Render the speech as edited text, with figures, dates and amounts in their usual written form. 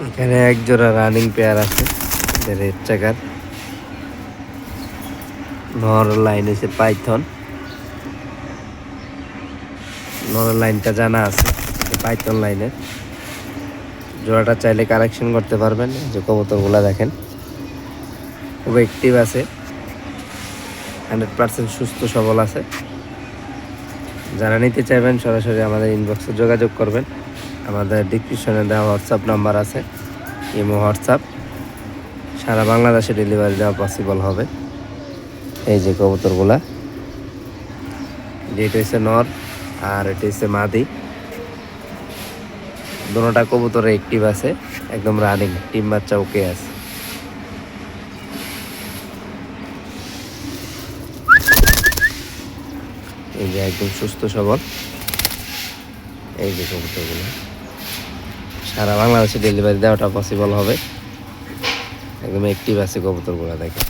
এখানে এক জোড়া রানিং পেয়ার আছে, রেড চেকার। নর লাইন হচ্ছে পাইথন, নর লাইনটা জানা আছে, পাইথন লাইনের। জোড়াটা চাইলে কালেকশন করতে পারবেন। যে কবুতরগুলা দেখেন খুব অ্যাক্টিভ আছে, 100% সুস্থ সবল আছে। যারা নিতে চাইবেন সরাসরি আমাদের ইনবক্সে যোগাযোগ করবেন। আমাদের ডিসক্রিপশনে দেওয়া হোয়াটসঅ্যাপ নাম্বার আছে, ইমো হোয়াটসঅ্যাপ, সারা বাংলাদেশে ডেলিভারি দেওয়া পসিবল হবে। এই যে কবুতরগুলা, এটা হচ্ছে নর আর এটা হচ্ছে মাদি। দুটোটা কবুতরে অ্যাক্টিভ আছে, একদম রানিং, টিম বাচ্চা ওকে আছে। এই যে একদম সুস্থ সবল। এই যে কবুতরগুলো সারা বাংলাদেশে ডেলিভারি দেওয়াটা পসিবল হবে। একদম অ্যাক্টিভ আছে কবুতরগুলো, দেখেন।